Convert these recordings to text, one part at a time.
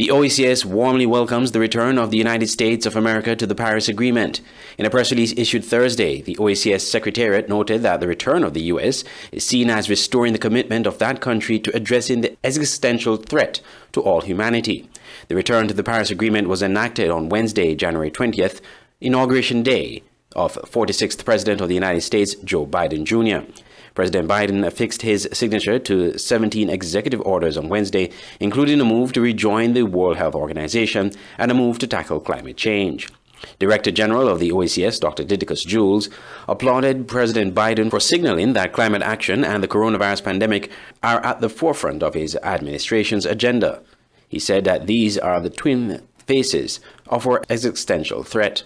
The OECS warmly welcomes the return of the United States of America to the Paris Agreement. In a press release issued Thursday, the OECS Secretariat noted that the return of the U.S. is seen as restoring the commitment of that country to addressing the existential threat to all humanity. The return to the Paris Agreement was enacted on Wednesday, January 20th, Inauguration Day of 46th President of the United States, Joe Biden Jr. President Biden affixed his signature to 17 executive orders on Wednesday, including a move to rejoin the World Health Organization and a move to tackle climate change. Director General of the OECS, Dr. Didacus Jules, applauded President Biden for signaling that climate action and the coronavirus pandemic are at the forefront of his administration's agenda. He said that these are the twin faces of our existential threat.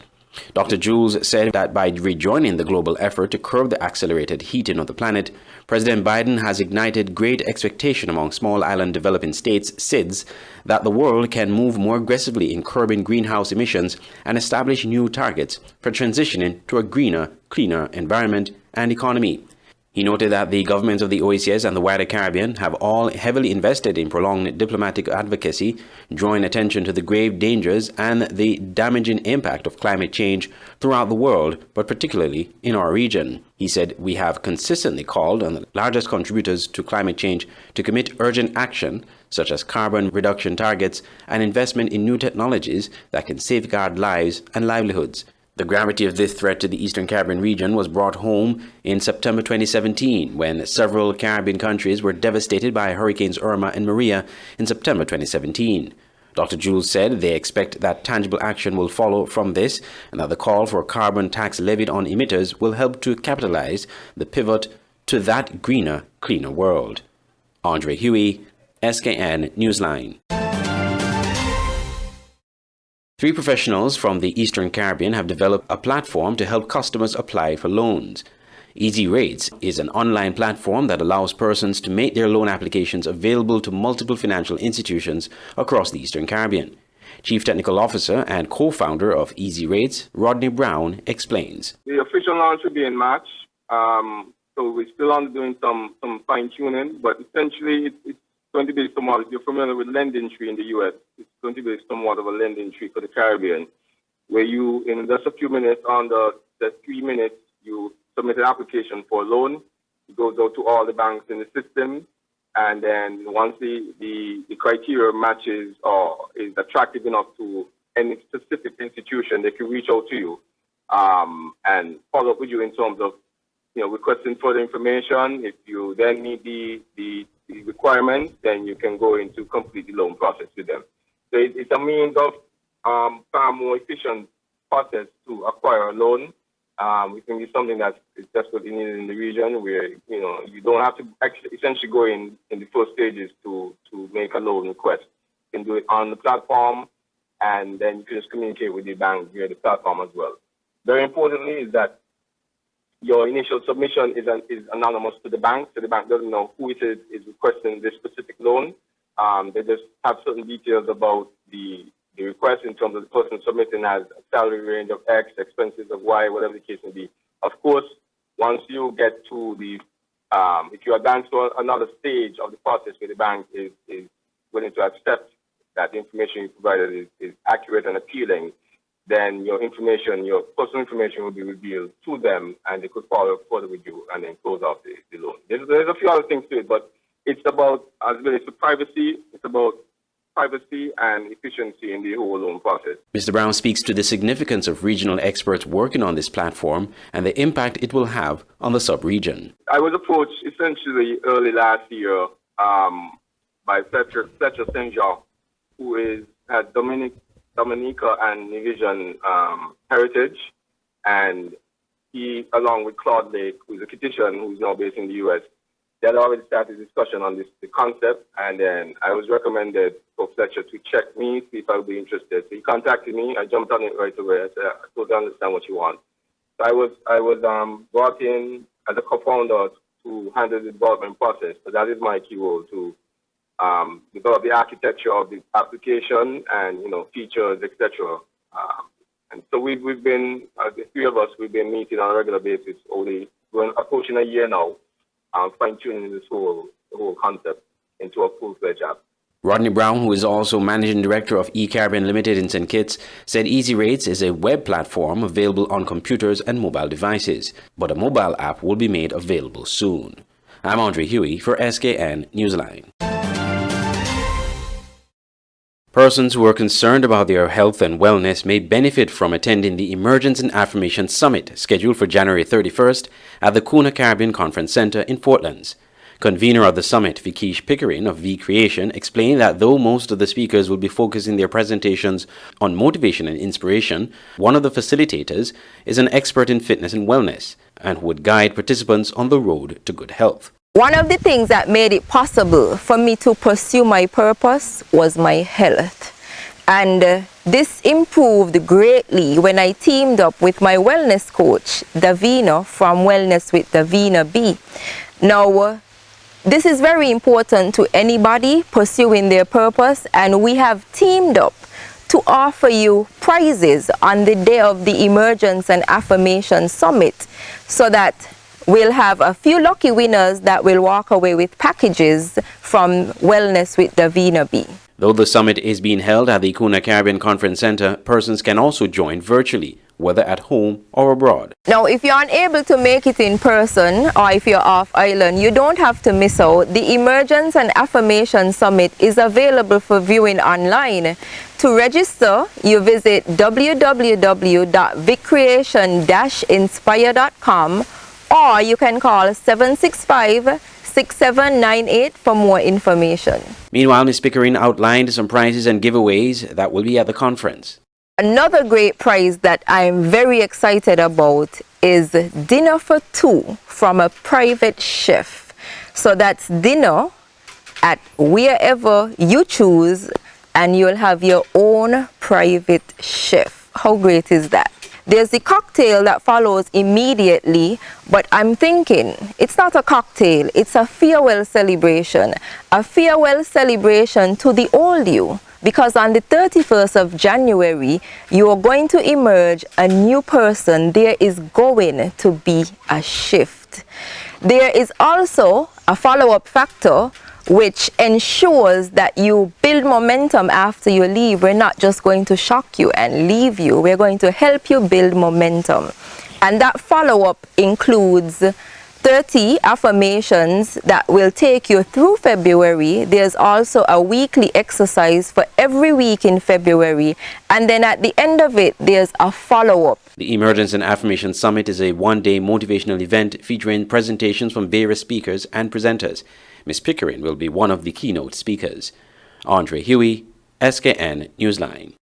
Dr. Jules said that by rejoining the global effort to curb the accelerated heating of the planet, President Biden has ignited great expectation among small island developing states, SIDS, that the world can move more aggressively in curbing greenhouse emissions and establish new targets for transitioning to a greener, cleaner environment and economy. He noted that the governments of the OECS and the wider Caribbean have all heavily invested in prolonged diplomatic advocacy, drawing attention to the grave dangers and the damaging impact of climate change throughout the world, but particularly in our region. He said, "We have consistently called on the largest contributors to climate change to commit urgent action, such as carbon reduction targets and investment in new technologies that can safeguard lives and livelihoods." The gravity of this threat to the Eastern Caribbean region was brought home in September 2017, when several Caribbean countries were devastated by Hurricanes Irma and Maria in September 2017. Dr. Jules said they expect that tangible action will follow from this and that the call for a carbon tax levied on emitters will help to capitalize the pivot to that greener, cleaner world. Andre Huey, Skn Newsline. 3 professionals from the Eastern Caribbean have developed a platform to help customers apply for loans. Easy Rates is an online platform that allows persons to make their loan applications available to multiple financial institutions across the Eastern Caribbean. Chief Technical Officer and co-founder of Easy Rates, Rodney Brown, explains. The official launch will be in March, so we're still on doing some fine-tuning, but essentially it's going to be somewhat, if you're familiar with Lending Tree in the U.S., it's going to be somewhat of a Lending Tree for the Caribbean, where you, in just a few minutes, on the 3 minutes, you submit an application for a loan. It goes out to all the banks in the system, and then once the criteria matches or is attractive enough to any specific institution, they can reach out to you and follow up with you in terms of, requesting further information. If you then need the requirements, then you can go into complete the loan process with them. So it's a means of far more efficient process to acquire a loan. We think it's something that's desperately needed in the region, where you don't have to actually essentially go in the first stages to make a loan request. You can do it on the platform, and then you can just communicate with the bank via the platform as well. Very importantly is that your initial submission is anonymous to the bank, so the bank doesn't know who it is requesting this specific loan. They just have certain details about the request in terms of the person submitting has a salary range of X, expenses of Y, whatever the case may be. Of course, once you get to if you advance to another stage of the process where the bank is willing to accept that the information you provided is accurate and appealing, then your personal information will be revealed to them, and they could follow up further with you and then close out the loan. There's a few other things to it, but it's about, as well as privacy, it's about privacy and efficiency in the whole loan process. Mr. Brown speaks to the significance of regional experts working on this platform and the impact it will have on the sub-region. I was approached essentially early last year by Fletcher St. Jean, who has Dominica and Nivision heritage, and he, along with Claude Lake, who's a Kititian who's now based in the U.S., they had already started discussion on the concept, and then I was recommended for Fletcher to check me, see if I would be interested. So he contacted me. I jumped on it right away. I said, I totally understand what you want. So I was brought in as a co-founder to handle the development process. So that is my key role, to develop the architecture of the application and features, etc. And so we've been, the 3 of us, we've been meeting on a regular basis. We're approaching a year now, fine-tuning the whole concept into a full-fledged app. Rodney Brown, who is also Managing Director of eCaribbean Limited in St. Kitts, said Easy Rates is a web platform available on computers and mobile devices, but a mobile app will be made available soon. I'm Andre Huey for Skn Newsline. Persons who are concerned about their health and wellness may benefit from attending the Emergence and Affirmation Summit scheduled for January 31st at the Skn Caribbean Conference Center in Portlands. Convener of the summit, Vikish Pickering of V Creation, explained that though most of the speakers will be focusing their presentations on motivation and inspiration, one of the facilitators is an expert in fitness and wellness and would guide participants on the road to good health. One of the things that made it possible for me to pursue my purpose was my health. And this improved greatly when I teamed up with my wellness coach, Davina, from Wellness with Davina B. Now, this is very important to anybody pursuing their purpose, and we have teamed up to offer you prizes on the day of the Emergence and Affirmation Summit, so that we'll have a few lucky winners that will walk away with packages from Wellness with Davina B. Though the summit is being held at the Skn Caribbean Conference Center, persons can also join virtually, whether at home or abroad. Now, if you're unable to make it in person or if you're off island, you don't have to miss out. The Emergence and Affirmation Summit is available for viewing online. To register, you visit www.vicreation-inspire.com, or you can call 765-6798 for more information. Meanwhile, Ms. Pickering outlined some prizes and giveaways that will be at the conference. Another great prize that I'm very excited about is dinner for two from a private chef. So that's dinner at wherever you choose, and you'll have your own private chef. How great is that? There's the cocktail that follows immediately, but I'm thinking it's not a cocktail, it's a farewell celebration. A farewell celebration to the old you. Because on the 31st of January, you are going to emerge a new person. There is going to be a shift. There is also a follow-up factor which ensures that you build momentum after you leave. We're not just going to shock you and leave you. We're going to help you build momentum. And that follow-up includes 30 affirmations that will take you through February. There's also a weekly exercise for every week in February. And then at the end of it, there's a follow-up. The Emergence and Affirmation Summit is a one-day motivational event featuring presentations from various speakers and presenters. Ms. Pickering will be one of the keynote speakers. Andre Huey, Skn Newsline.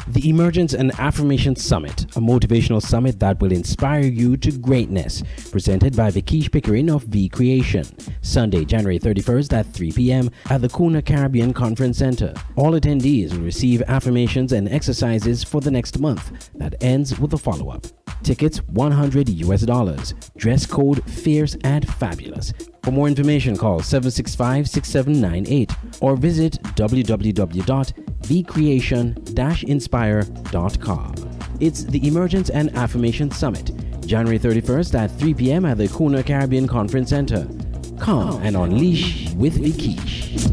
The Emergence and Affirmation Summit, a motivational summit that will inspire you to greatness, presented by Vikish Pickering of V Creation. Sunday, January 31st at 3 p.m. at the Skn Caribbean Conference Center. All attendees will receive affirmations and exercises for the next month that ends with a follow-up. Tickets $100. Dress code fierce and fabulous. For more information, call 765-6798 or visit www.vcreation-inspire.com. It's the Emergence and Affirmation Summit, January 31st at 3 p.m. at the Skn Caribbean Conference Center. Come and unleash with Vikish.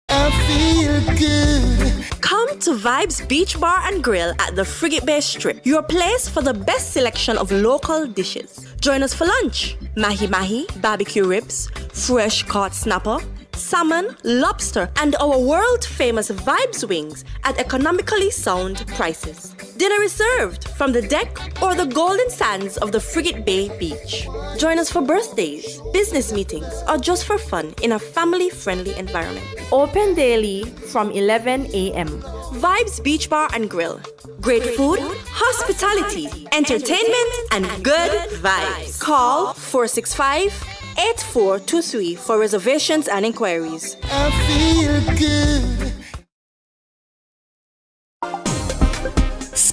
I feel good. Come to Vibes Beach Bar and Grill at the Frigate Bay Strip, your place for the best selection of local dishes. Join us for lunch. Mahi-mahi, barbecue ribs, fresh caught snapper, salmon, lobster, and our world-famous Vibes wings at economically sound prices. Dinner is served from the deck or the golden sands of the Frigate Bay Beach. Join us for birthdays, business meetings, or just for fun in a family-friendly environment. Open daily from 11 a.m. Vibes Beach Bar and Grill. Great food, hospitality, entertainment, and good vibes. Call 465-8423 for reservations and inquiries. I feel good.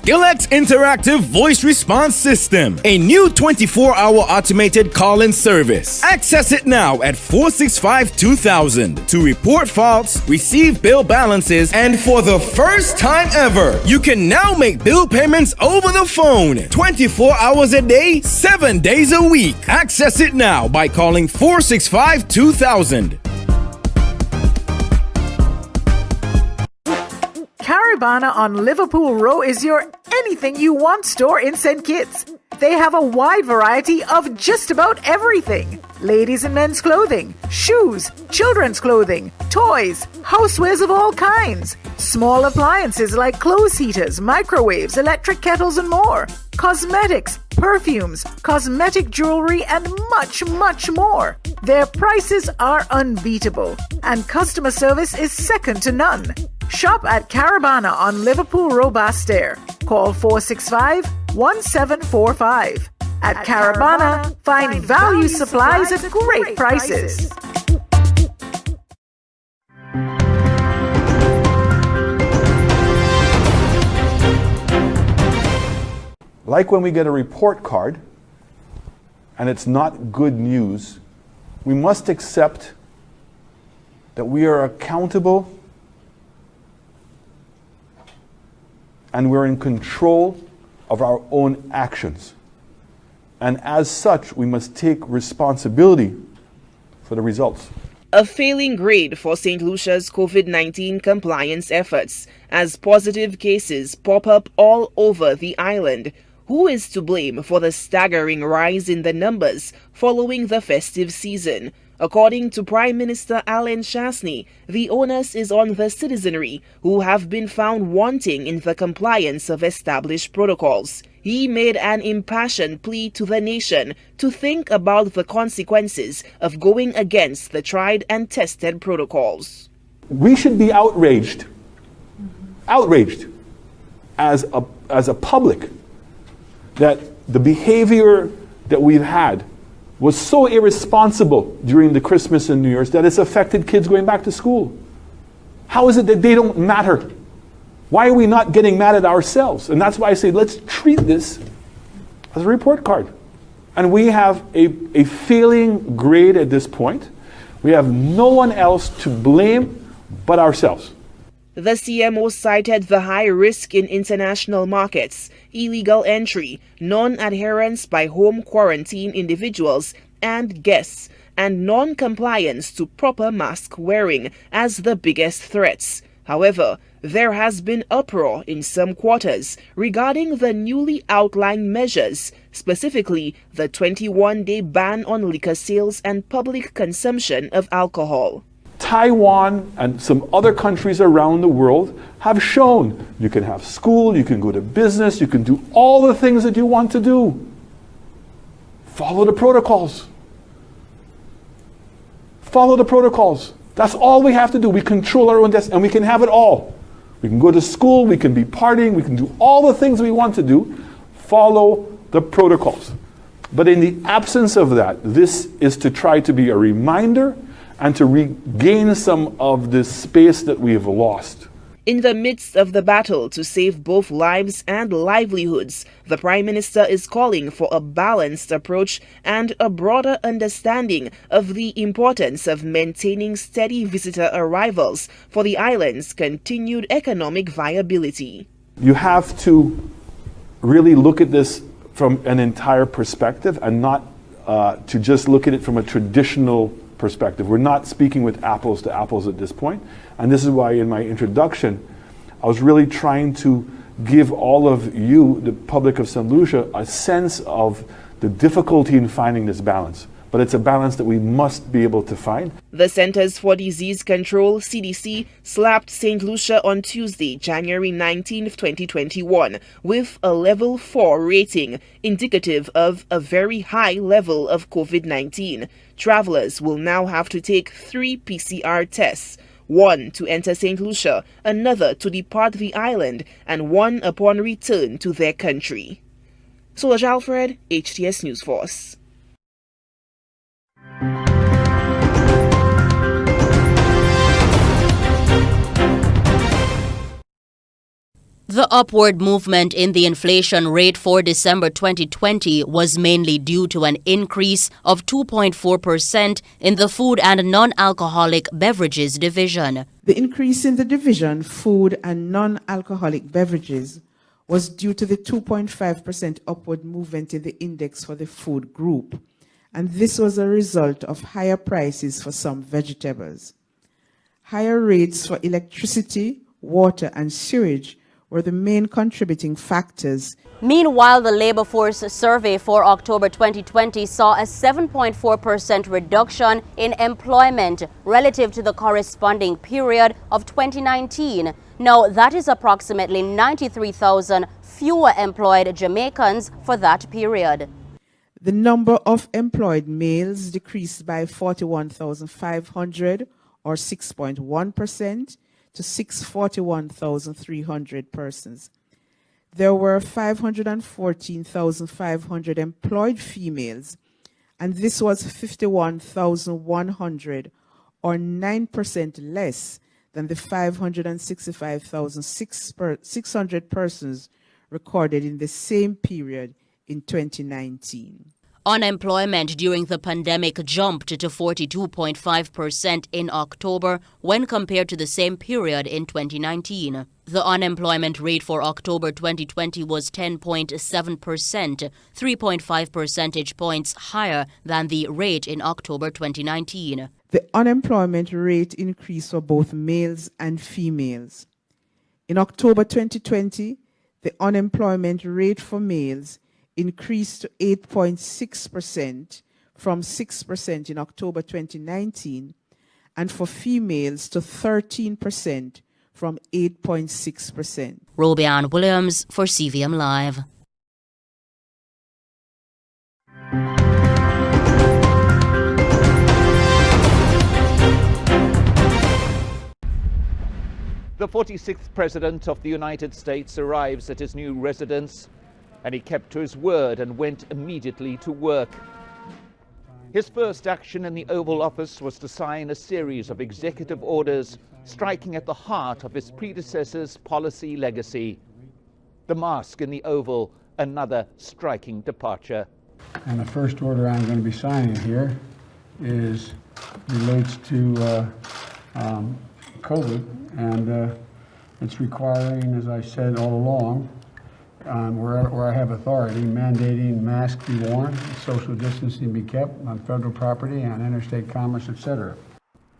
Skillex Interactive Voice Response System, a new 24-hour automated call-in service. Access it now at 465-2000 to report faults, receive bill balances, and for the first time ever, you can now make bill payments over the phone 24 hours a day, 7 days a week. Access it now by calling 465-2000. Caribana on Liverpool Row is your anything you want store in St. Kitts. They have a wide variety of just about everything. Ladies and men's clothing, shoes, children's clothing, toys, housewares of all kinds, small appliances like clothes heaters, microwaves, electric kettles and more, cosmetics, perfumes, cosmetic jewelry and much, much more. Their prices are unbeatable and customer service is second to none. Shop at Caribana on Liverpool Row Bastair. Call 465-1745. At Caribana, find value supplies at great prices. Like when we get a report card and it's not good news, we must accept that we are accountable and we're in control of our own actions. And as such, we must take responsibility for the results. A failing grade for St. Lucia's COVID-19 compliance efforts as positive cases pop up all over the island. Who is to blame for the staggering rise in the numbers following the festive season? According to Prime Minister Alan Chasney, the onus is on the citizenry who have been found wanting in the compliance of established protocols. He made an impassioned plea to the nation to think about the consequences of going against the tried and tested protocols. We should be outraged as a public that the behavior that we've had was so irresponsible during the Christmas and New Year's that it's affected kids going back to school. How is it that they don't matter? Why are we not getting mad at ourselves? And that's why I say let's treat this as a report card. And we have a failing grade at this point. We have no one else to blame but ourselves. The CMO cited the high risk in international markets, illegal entry, non-adherence by home quarantine individuals and guests, and non-compliance to proper mask wearing as the biggest threats. However, there has been uproar in some quarters regarding the newly outlined measures, specifically the 21-day ban on liquor sales and public consumption of alcohol. Taiwan and some other countries around the world have shown you can have school, you can go to business, you can do all the things that you want to do. Follow the protocols. Follow the protocols. That's all we have to do. We control our own destiny and we can have it all. We can go to school, we can be partying, we can do all the things we want to do. Follow the protocols. But in the absence of that, this is to try to be a reminder and to regain some of the space that we have lost. In the midst of the battle to save both lives and livelihoods, the Prime Minister is calling for a balanced approach and a broader understanding of the importance of maintaining steady visitor arrivals for the island's continued economic viability. You have to really look at this from an entire perspective and not to just look at it from a traditional perspective. We're not speaking with apples to apples at this point, and this is why in my introduction I was really trying to give all of you, the public of St. Lucia, a sense of the difficulty in finding this balance. But it's a balance that we must be able to find. The Centers for Disease Control, CDC, slapped St. Lucia on Tuesday, January 19, 2021, with a level 4 rating, indicative of a very high level of COVID-19. Travelers will now have to take 3 PCR tests, 1 to enter St. Lucia, another to depart the island, and 1 upon return to their country. Solange Alfred, HTS News Force. The upward movement in the inflation rate for December 2020 was mainly due to an increase of 2.4% in the food and non-alcoholic beverages division. The increase in the division food and non-alcoholic beverages was due to the 2.5% upward movement in the index for the food group, and this was a result of higher prices for some vegetables. Higher rates for electricity, water, and sewage were the main contributing factors. Meanwhile, the labor force survey for October 2020 saw a 7.4% reduction in employment relative to the corresponding period of 2019. Now, that is approximately 93,000 fewer employed Jamaicans for that period. The number of employed males decreased by 41,500 or 6.1%. to 641,300 persons. There were 514,500 employed females, and this was 51,100 or 9% less than the 565,600 persons recorded in the same period in 2019. Unemployment during the pandemic jumped to 42.5% in October when compared to the same period in 2019. The unemployment rate for October 2020 was 10.7%, 3.5 percentage points higher than the rate in October 2019. The unemployment rate increased for both males and females. In October 2020, the unemployment rate for males increased to 8.6% from 6% in October 2019, and for females to 13% from 8.6%. Robian Williams for CVM Live. The 46th President of the United States arrives at his new residence, and he kept to his word and went immediately to work. His first action in the Oval Office was to sign a series of executive orders striking at the heart of his predecessor's policy legacy. The mask in the Oval, another striking departure. And the first order I'm going to be signing here relates to COVID, and it's requiring, as I said all along, where I have authority, mandating masks be worn, social distancing be kept on federal property and interstate commerce, etc.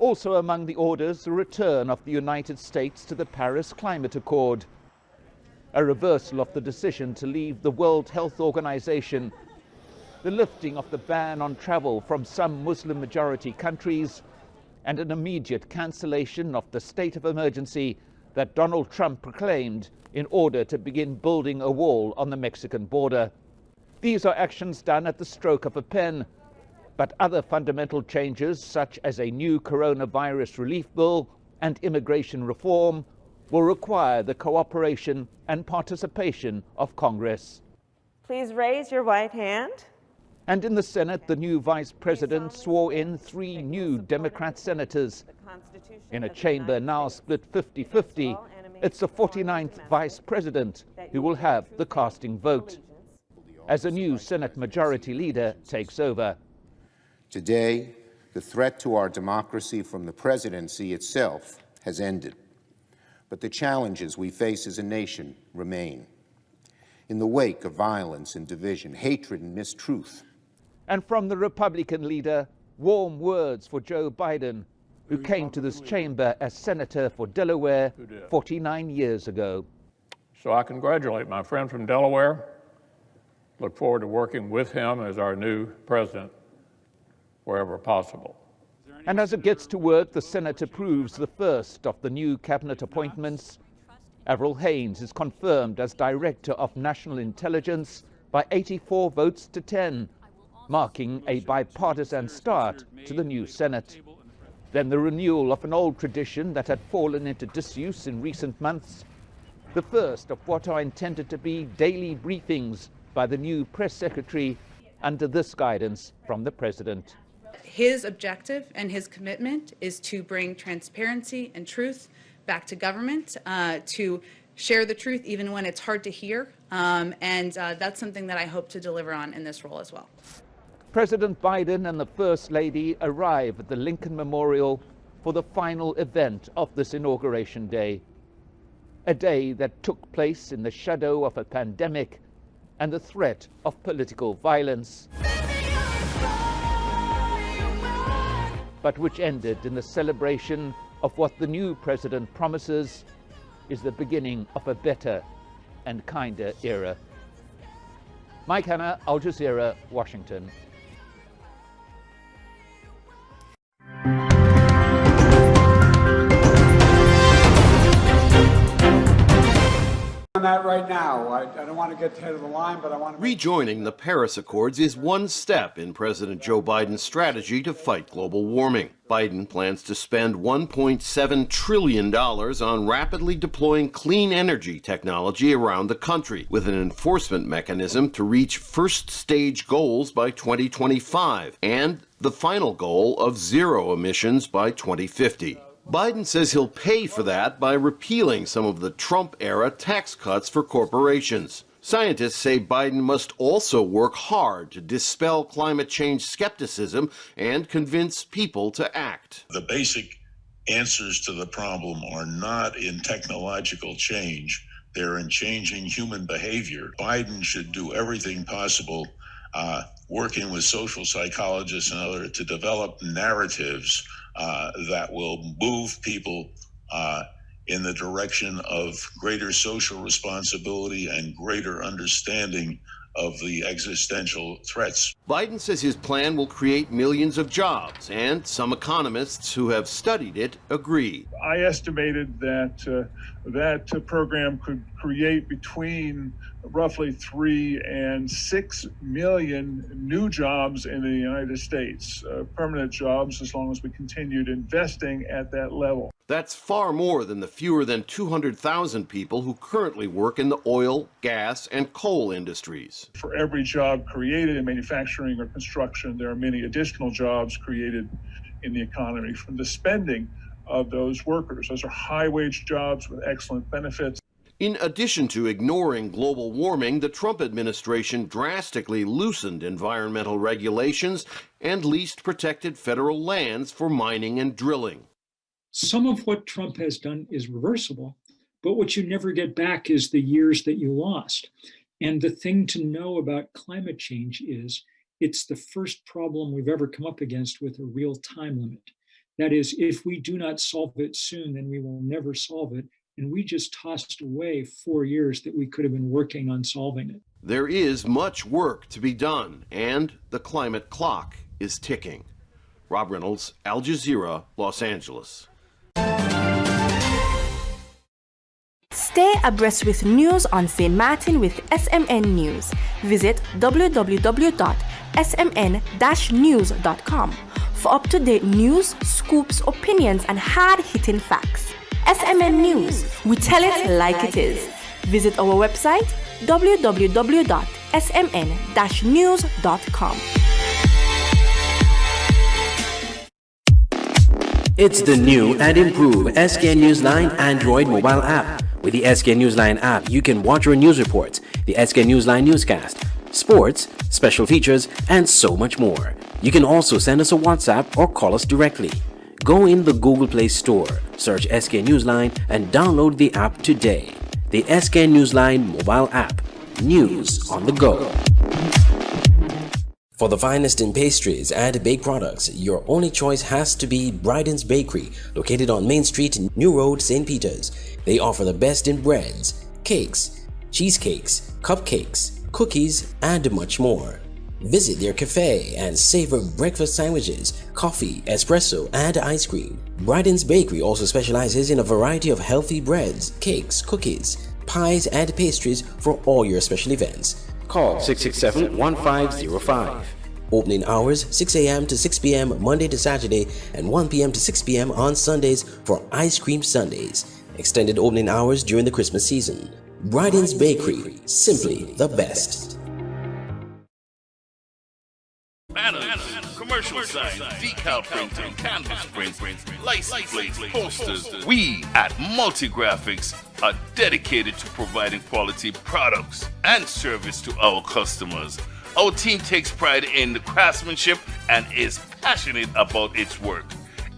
Also among the orders, the return of the United States to the Paris Climate Accord, a reversal of the decision to leave the World Health Organization, the lifting of the ban on travel from some Muslim-majority countries, and an immediate cancellation of the state of emergency that Donald Trump proclaimed in order to begin building a wall on the Mexican border. These are actions done at the stroke of a pen, but other fundamental changes, such as a new coronavirus relief bill and immigration reform, will require the cooperation and participation of Congress. Please raise your right hand. And in the Senate, the new vice president swore in 3 new Democrat senators. In a chamber now split 50-50, it's the 49th vice president who will have the casting vote as a new Senate majority leader takes over. Today, the threat to our democracy from the presidency itself has ended, but the challenges we face as a nation remain. In the wake of violence and division, hatred and mistruth. And from the Republican leader, warm words for Joe Biden, who came to this chamber as senator for Delaware 49 years ago. So I congratulate my friend from Delaware. Look forward to working with him as our new president wherever possible. And as it gets to work, the Senate approves the first of the new cabinet appointments. Avril Haines is confirmed as Director of National Intelligence by 84 votes to 10, marking a bipartisan start to the new Senate. Then the renewal of an old tradition that had fallen into disuse in recent months, the first of what are intended to be daily briefings by the new press secretary under this guidance from the president. His objective and his commitment is to bring transparency and truth back to government, to share the truth even when it's hard to hear, and that's something that I hope to deliver on in this role as well. President Biden and the First Lady arrive at the Lincoln Memorial for the final event of this inauguration day. A day that took place in the shadow of a pandemic and the threat of political violence, but which ended in the celebration of what the new president promises is the beginning of a better and kinder era. Mike Hanna, Al Jazeera, Washington. On that right now. I don't want to get ahead of the line, but I want to... Rejoining the Paris Accords is one step in President Joe Biden's strategy to fight global warming. Biden plans to spend $1.7 trillion on rapidly deploying clean energy technology around the country, with an enforcement mechanism to reach first-stage goals by 2025 and the final goal of zero emissions by 2050. Biden says he'll pay for that by repealing some of the Trump-era tax cuts for corporations. Scientists say Biden must also work hard to dispel climate change skepticism and convince people to act. The basic answers to the problem are not in technological change. They're in changing human behavior. Biden should do everything possible, working with social psychologists and others, to develop narratives that will move people in the direction of greater social responsibility and greater understanding of the existential threats. Biden says his plan will create millions of jobs, and some economists who have studied it agree. I estimated that that program could create between roughly 3 and 6 million new jobs in the United States, permanent jobs, as long as we continued investing at that level. That's far more than the fewer than 200,000 people who currently work in the oil, gas, and coal industries. For every job created in manufacturing or construction, there are many additional jobs created in the economy from the spending of those workers. Those are high-wage jobs with excellent benefits. In addition to ignoring global warming, the Trump administration drastically loosened environmental regulations and leased protected federal lands for mining and drilling. Some of what Trump has done is reversible, but what you never get back is the years that you lost. And the thing to know about climate change is it's the first problem we've ever come up against with a real time limit. That is, if we do not solve it soon, then we will never solve it. And we just tossed away 4 years that we could have been working on solving it. There is much work to be done, and the climate clock is ticking. Rob Reynolds, Al Jazeera, Los Angeles. Stay abreast with news on St. Martin with SMN News. Visit www.smn-news.com for up-to-date news, scoops, opinions, and hard-hitting facts. SMN News, we tell it like it is. Visit our website www.smn-news.com. It's the new and improved Skn Newsline Android mobile app. With the Skn Newsline app, you can watch your news reports, the Skn Newsline Newscast, sports, special features, and so much more. You can also send us a WhatsApp or call us directly. Go in the Google Play Store, search Skn Newsline, and download the app today. The Skn Newsline mobile app. News on the go. For the finest in pastries and baked products, your only choice has to be Bryden's Bakery, located on Main Street, New Road, St. Peters. They offer the best in breads, cakes, cheesecakes, cupcakes, cookies, and much more. Visit their cafe and savor breakfast sandwiches, coffee, espresso, and ice cream. Bryden's Bakery also specializes in a variety of healthy breads, cakes, cookies, pies, and pastries for all your special events. Call 667-1505. Opening hours 6 a.m. to 6 p.m. Monday to Saturday and 1 p.m. to 6 p.m. on Sundays for Ice Cream Sundays. Extended opening hours during the Christmas season. Bryden's Bakery, simply the best. Banners, commercial signs, decal printing, canvas prints, license plates, posters. We at Multigraphics are dedicated to providing quality products and service to our customers. Our team takes pride in the craftsmanship and is passionate about its work.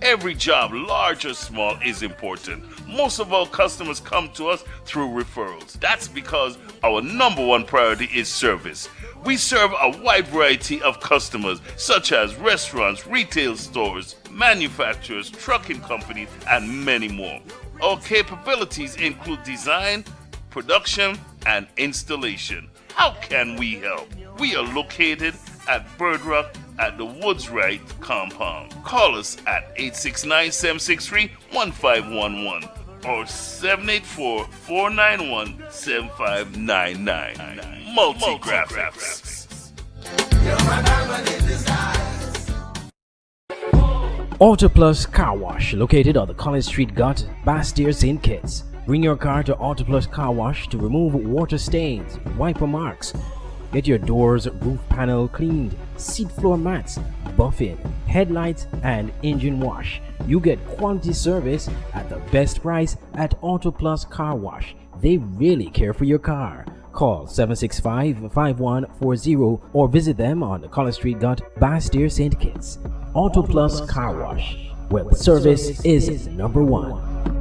Every job, large or small, is important. Most of our customers come to us through referrals. That's because our number one priority is service. We serve a wide variety of customers, such as restaurants, retail stores, manufacturers, trucking companies, and many more. Our capabilities include design, production, and installation. How can we help? We are located at Bird Rock at the Woods Right compound. Call us at 869-763-1511 or 784-491-7599. Multi-Graphics. Auto Plus Car Wash, located on the College Street Gut, Bastille, St. Kitts. Bring your car to Auto Plus Car Wash to remove water stains, wiper marks. Get your doors, roof panel cleaned, seat floor mats, buffing, headlights, and engine wash. You get quality service at the best price at Auto Plus Car Wash. They really care for your car. Call 765-5140 or visit them on the College Street Gut, Bastille, St. Kitts. Auto Plus Car Wash, where service is number one.